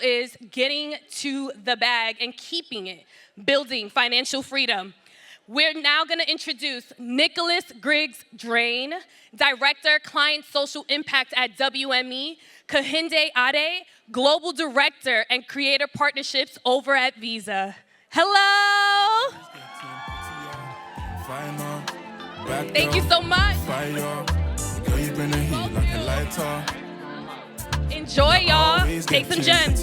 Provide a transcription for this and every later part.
is getting to the bag and keeping it, building financial freedom. We're now going to introduce Nicholas Griggs Drane, Director, Client Social Impact at WME, Kehinde Ade, Global Director and Creator Partnerships over at Visa. Hello. Thank you so much. Enjoy, y'all. Take some gems.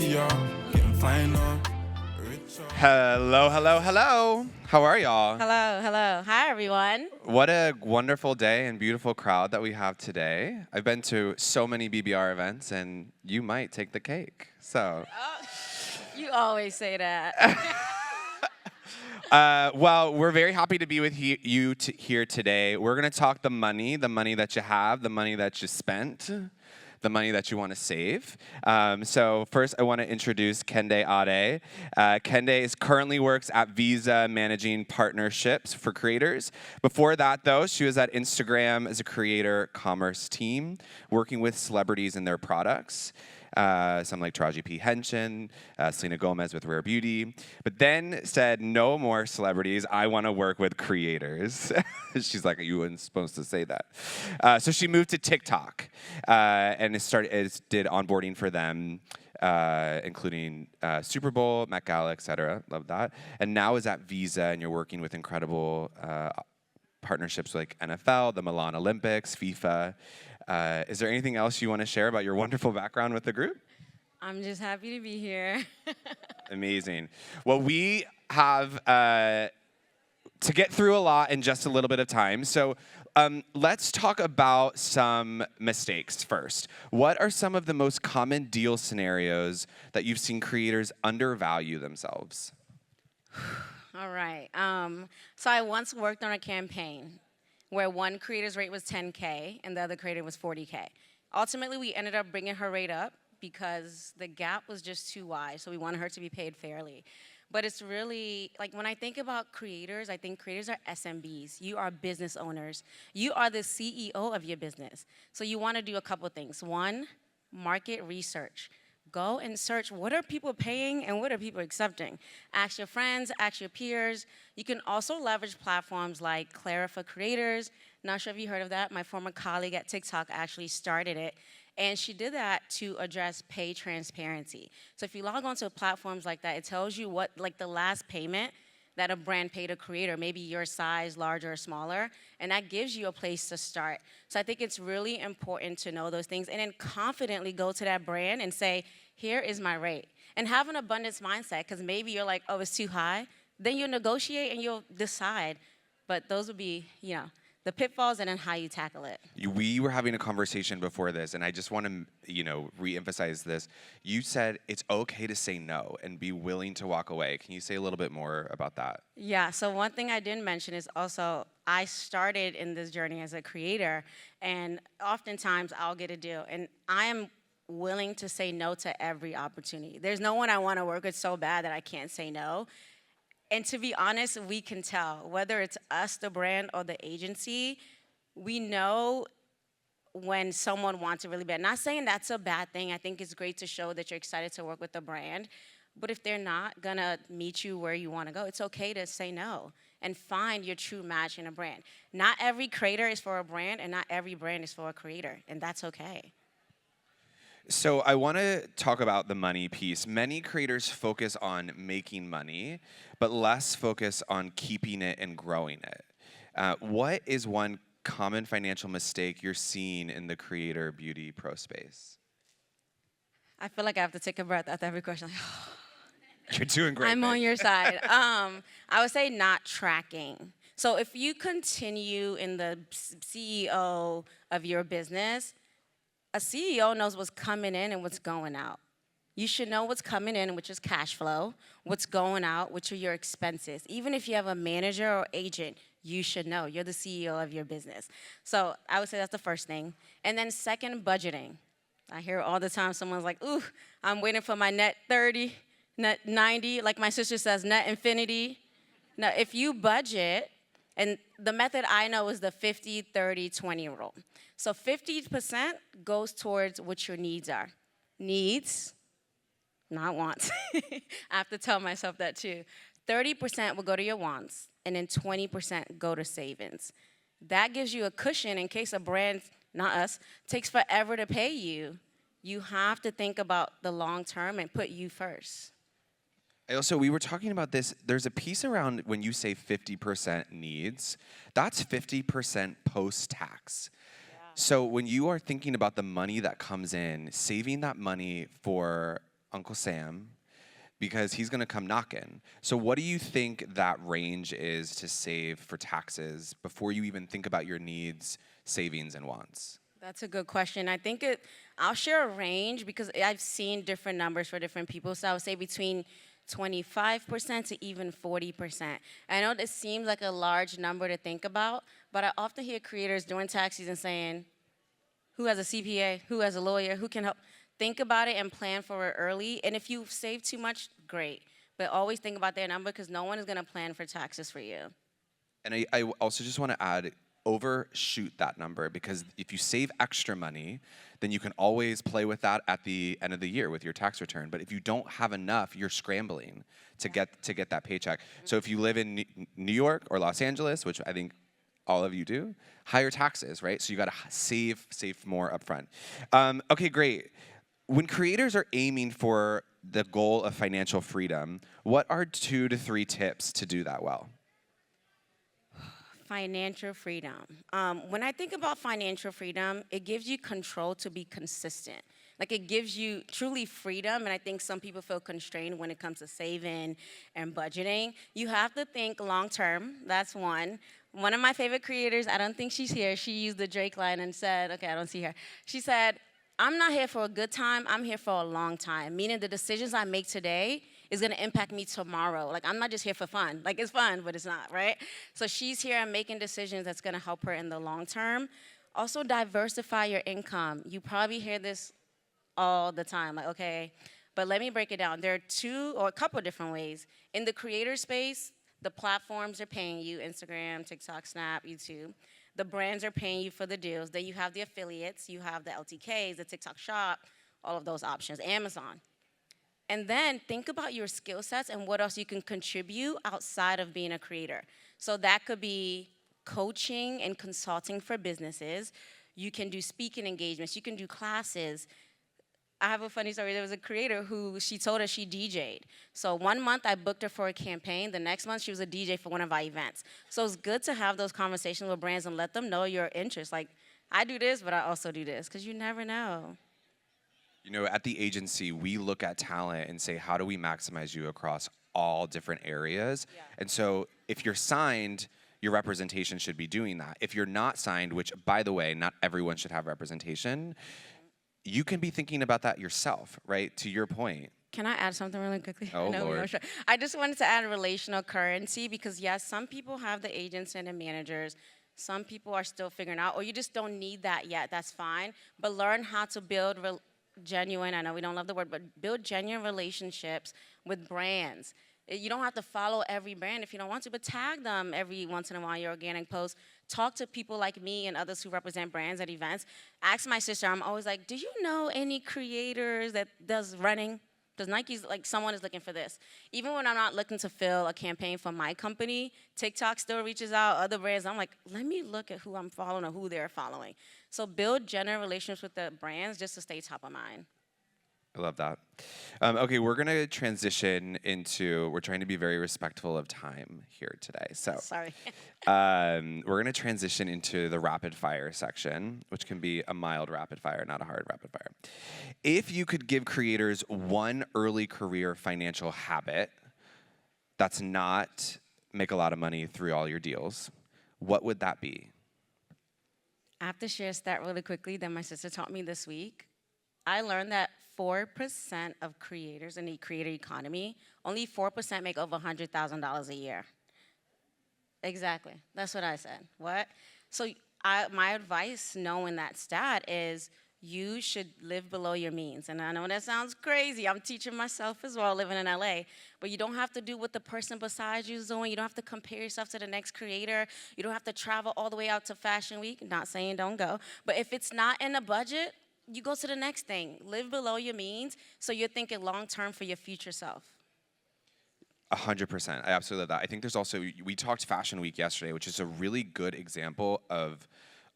Hello, hello, hello. How are y'all? Hello, hello. Hi, everyone. What a wonderful day and beautiful crowd that we have today. I've been to so many BBR events, and you might take the cake. So. You always say that. Well, we're very happy to be with you here today. We're going to talk the money that you have, the money that you spent, the money that you want to save. So first, I want to introduce Kehinde Ade. Kehinde currently works at Visa managing partnerships for creators. Before that, though, she was at Instagram as a creator commerce team, working with celebrities and their products. Some like Taraji P. Henson, Selena Gomez with Rare Beauty, but then said, no more celebrities, I want to work with creators. She's like, you weren't supposed to say that. So she moved to TikTok and did onboarding for them, including Super Bowl, Met Gala, etc. Love that. And now is at Visa, and you're working with incredible partnerships like NFL, the Milan Olympics, FIFA. Is there anything else you want to share about your wonderful background with the group? I'm just happy to be here. Amazing. Well, we have to get through a lot in just a little bit of time. So let's talk about some mistakes first. What are some of the most common deal scenarios that you've seen creators undervalue themselves? All right. So I once worked on a campaign where one creator's rate was 10K and the other creator was 40K. Ultimately, we ended up bringing her rate up because the gap was just too wide, so we wanted her to be paid fairly. But it's really, like when I think about creators, I think creators are SMBs. You are business owners. You are the CEO of your business. So you want to do a couple things. One, market research. Go and search what are people paying and what are people accepting. Ask your friends, ask your peers. You can also leverage platforms like Clara for Creators. Not sure if you heard of that. My former colleague at TikTok actually started it. And she did that to address pay transparency. So if you log onto platforms like that, it tells you what, like the last payment that a brand paid a creator, maybe your size, larger or smaller, and that gives you a place to start. So I think it's really important to know those things and then confidently go to that brand and say, here is my rate. And have an abundance mindset, because maybe you're like, oh, it's too high. Then you'll negotiate and you'll decide. But those would be, the pitfalls and then how you tackle it. We were having a conversation before this, and I just want to, re-emphasize this. You said it's okay to say no and be willing to walk away. Can you say a little bit more about that? Yeah, so one thing I didn't mention is also I started in this journey as a creator, and oftentimes I'll get a deal, and I am willing to say no to every opportunity. There's no one I want to work with so bad that I can't say no. And to be honest, we can tell, whether it's us, the brand, or the agency, we know when someone wants it really bad. Not saying that's a bad thing. I think it's great to show that you're excited to work with the brand. But if they're not gonna meet you where you wanna go, it's okay to say no and find your true match in a brand. Not every creator is for a brand, and not every brand is for a creator, and that's okay. So I want to talk about the money piece. Many creators focus on making money, but less focus on keeping it and growing it. What is one common financial mistake you're seeing in the creator beauty pro space? I feel like I have to take a breath after every question. You're doing great. I'm on your side. I would say not tracking. So if you continue in the CEO of your business, a CEO knows what's coming in and what's going out. You should know what's coming in, which is cash flow, what's going out, which are your expenses. Even if you have a manager or agent, you should know. You're the CEO of your business. So I would say that's the first thing. And then second, budgeting. I hear all the time someone's like, ooh, I'm waiting for my net 30, net 90, like my sister says, net infinity. Now, if you budget, and the method I know is the 50, 30, 20 rule. So 50% goes towards what your needs are. Needs, not wants. I have to tell myself that too. 30% will go to your wants, and then 20% go to savings. That gives you a cushion in case a brand, not us, takes forever to pay you. You have to think about the long term and put you first. We were talking about this. There's a piece around when you say 50% needs, that's 50% post-tax. So when you are thinking about the money that comes in, saving that money for Uncle Sam, because he's gonna come knocking. So what do you think that range is to save for taxes before you even think about your needs, savings, and wants? That's a good question. I'll share a range because I've seen different numbers for different people. So I would say between 25% to even 40%. I know this seems like a large number to think about, but I often hear creators during tax season saying, who has a CPA, who has a lawyer, who can help? Think about it and plan for it early. And if you save too much, great. But always think about that number because no one is gonna plan for taxes for you. And I also just wanna add, overshoot that number, because if you save extra money, then you can always play with that at the end of the year with your tax return. But if you don't have enough, you're scrambling to get that paycheck. So if you live in New York or Los Angeles, which I think all of you do, higher taxes, right? So you gotta save more upfront. Okay, great. When creators are aiming for the goal of financial freedom, what are 2 to 3 tips to do that well? Financial freedom. When I think about financial freedom, it gives you control to be consistent. Like it gives you truly freedom, and I think some people feel constrained when it comes to saving and budgeting. You have to think long term, that's one. One of my favorite creators, I don't think she's here, she used the Drake line and said, okay, I don't see her. She said, I'm not here for a good time, I'm here for a long time. Meaning the decisions I make today is gonna impact me tomorrow. Like I'm not just here for fun. Like it's fun, but it's not, right? So she's here and making decisions that's gonna help her in the long term. Also diversify your income. You probably hear this all the time, like, okay, but let me break it down. There are 2 or a couple different ways. In the creator space, the platforms are paying you, Instagram, TikTok, Snap, YouTube. The brands are paying you for the deals. Then you have the affiliates, you have the LTKs, the TikTok shop, all of those options, Amazon. And then think about your skill sets and what else you can contribute outside of being a creator. So that could be coaching and consulting for businesses. You can do speaking engagements, you can do classes. I have a funny story. There was a creator who she told us she DJ'd. So 1 month I booked her for a campaign. The next month she was a DJ for one of our events. So it's good to have those conversations with brands and let them know your interests. Like, I do this, but I also do this, because you never know. You know, at the agency, we look at talent and say, how do we maximize you across all different areas? Yeah. And so if you're signed, your representation should be doing that. If you're not signed, which, by the way, not everyone should have representation, you can be thinking about that yourself, right? To your point. Can I add something really quickly? Oh, Lord. I just wanted to add relational currency because, yes, some people have the agents and the managers. Some people are still figuring out, or you just don't need that yet. That's fine. But learn how to build genuine, I know we don't love the word, but build genuine relationships with brands. You don't have to follow every brand if you don't want to, but tag them every once in a while, your organic posts. Talk to people like me and others who represent brands at events. Ask my sister, I'm always like, do you know any creators that does running? Does Nike's, like, someone is looking for this. Even when I'm not looking to fill a campaign for my company, TikTok still reaches out, other brands, I'm like, let me look at who I'm following or who they're following. So build genuine relationships with the brands just to stay top of mind. I love that. Okay, we're gonna transition into, we're trying to be very respectful of time here today. So sorry. We're gonna transition into the rapid fire section, which can be a mild rapid fire, not a hard rapid fire. If you could give creators one early career financial habit that's not make a lot of money through all your deals, what would that be? I have to share a stat really quickly that my sister taught me this week. I learned that 4% of creators in the creator economy, only 4% make over $100,000 a year. Exactly. That's what I said. What? So my advice, knowing that stat, is you should live below your means. And I know that sounds crazy. I'm teaching myself as well, living in LA. But you don't have to do what the person beside you is doing. You don't have to compare yourself to the next creator. You don't have to travel all the way out to Fashion Week. Not saying don't go. But if it's not in a budget, you go to the next thing. Live below your means so you're thinking long term for your future self. 100%. I absolutely love that. I think there's also, we talked Fashion Week yesterday, which is a really good example of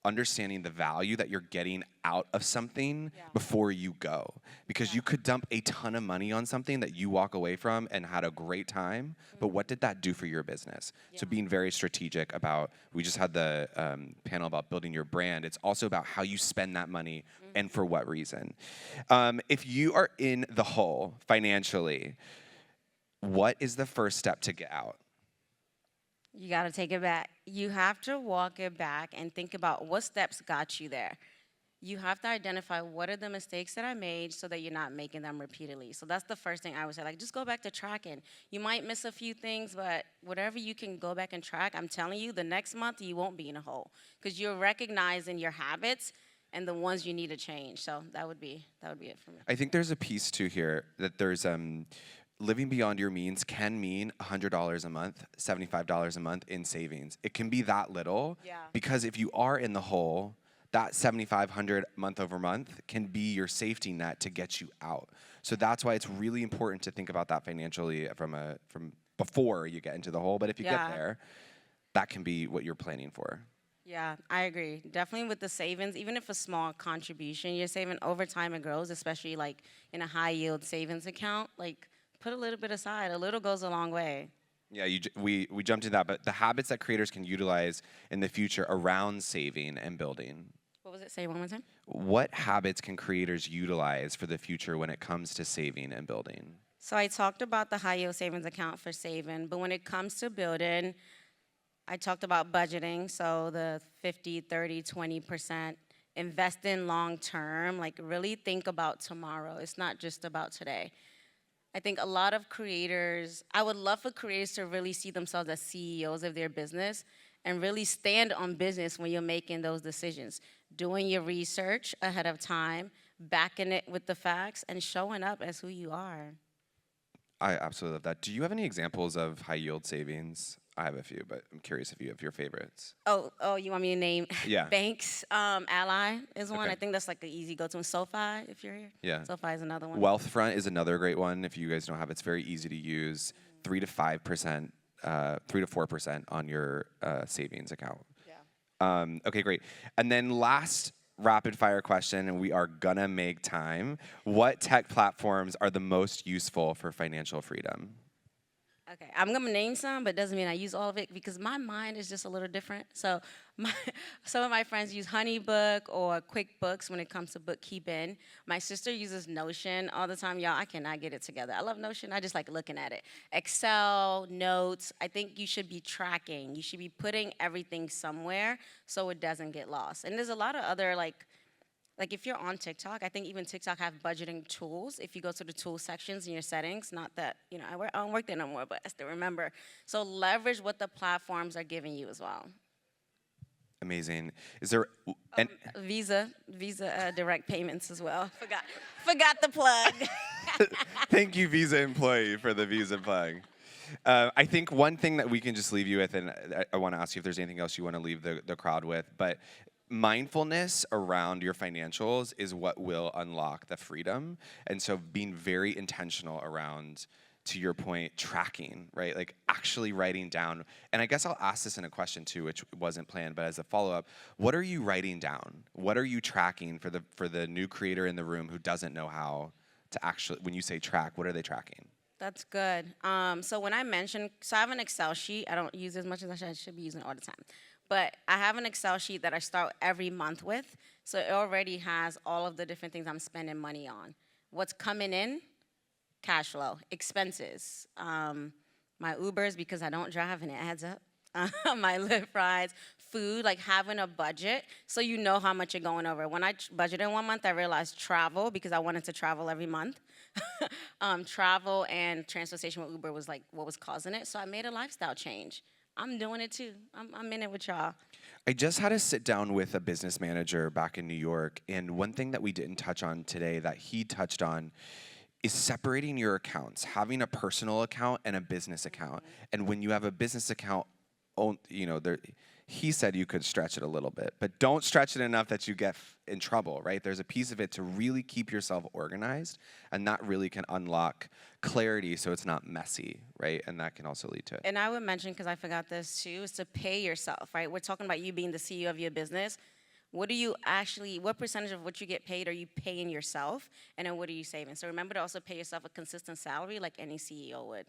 understanding the value that you're getting out of something before you go. Because you could dump a ton of money on something that you walk away from and had a great time, but what did that do for your business? So being very strategic about, we just had the panel about building your brand. It's also about how you spend that money and for what reason. If you are in the hole financially, what is the first step to get out? You got to take it back. You have to walk it back and think about what steps got you there. You have to identify what are the mistakes that I made so that you're not making them repeatedly. So that's the first thing I would say. Like, just go back to tracking. You might miss a few things, but whatever you can go back and track, I'm telling you, the next month you won't be in a hole because you're recognizing your habits and the ones you need to change. So that would be it for me. I think there's a piece too here that there's living beyond your means can mean $100 a month, $75 a month in savings. It can be that little because if you are in the hole, that $7,500 month over month can be your safety net to get you out. So that's why it's really important to think about that financially from before you get into the hole. But if you get there, that can be what you're planning for. Yeah, I agree. Definitely with the savings, even if a small contribution you're saving, over time it grows, especially like in a high yield savings account. Like, put a little bit aside. A little goes a long way. Yeah, we jumped into that, but the habits that creators can utilize in the future around saving and building. What was it? Say it one more time. What habits can creators utilize for the future when it comes to saving and building? So I talked about the high yield savings account for saving, but when it comes to building, I talked about budgeting, so the 50, 30, 20%. Invest in long term, like really think about tomorrow. It's not just about today. I think a lot of creators, I would love for creators to really see themselves as CEOs of their business and really stand on business when you're making those decisions. Doing your research ahead of time, backing it with the facts, and showing up as who you are. I absolutely love that. Do you have any examples of high yield savings? I have a few, but I'm curious if you have your favorites. Oh, you want me to name? Yeah. Banks, Ally is one. Okay. I think that's like an easy go-to. And SoFi, if you're here. Yeah. SoFi is another one. Wealthfront is another great one. If you guys don't have it, it's very easy to use. 3 to 5%, 3 to 4% on your savings account. Yeah. Okay, great. And then last rapid fire question, and we are gonna make time. What tech platforms are the most useful for financial freedom? Okay, I'm gonna name some, but doesn't mean I use all of it because my mind is just a little different. So some of my friends use HoneyBook or QuickBooks when it comes to bookkeeping. My sister uses Notion all the time. Y'all, I cannot get it together. I love Notion. I just like looking at it. Excel, notes. I think you should be tracking. You should be putting everything somewhere so it doesn't get lost. And there's a lot of other like if you're on TikTok, I think even TikTok have budgeting tools. If you go to the tool sections in your settings, not that, I don't work there no more, but I still remember. So leverage what the platforms are giving you as well. Amazing. Is there Visa direct payments as well. Forgot the plug. Thank you, Visa employee, for the Visa plug. I think one thing that we can just leave you with, and I want to ask you if there's anything else you want to leave the crowd with, but mindfulness around your financials is what will unlock the freedom. And so being very intentional around, to your point, tracking, right? Like actually writing down. And I guess I'll ask this in a question too, which wasn't planned, but as a follow-up, what are you writing down? What are you tracking for the new creator in the room who doesn't know how to actually, when you say track, what are they tracking? That's good. So when I mentioned, I have an Excel sheet. I don't use it as much as I should be using it all the time. But I have an Excel sheet that I start every month with. So it already has all of the different things I'm spending money on. What's coming in, cash flow, expenses, my Ubers because I don't drive and it adds up, my Lyft rides, food, like having a budget so you know how much you're going over. When I budgeted 1 month, I realized travel because I wanted to travel every month. Travel and transportation with Uber was like what was causing it. So I made a lifestyle change. I'm doing it too. I'm in it with y'all. I just had a sit down with a business manager back in New York, and one thing that we didn't touch on today that he touched on is separating your accounts, having a personal account and a business account. And when you have a business account, he said you could stretch it a little bit, but don't stretch it enough that you get in trouble, right? There's a piece of it to really keep yourself organized, and that really can unlock clarity so it's not messy, right? And that can also lead to it. And I would mention, because I forgot this too, is to pay yourself, right? We're talking about you being the CEO of your business. What percentage of what you get paid are you paying yourself? And then what are you saving? So remember to also pay yourself a consistent salary like any CEO would.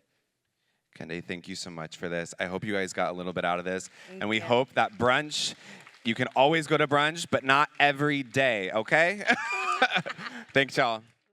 Kehinde, thank you so much for this. I hope you guys got a little bit out of this. And we hope that brunch, you can always go to brunch, but not every day, okay? Thanks, y'all.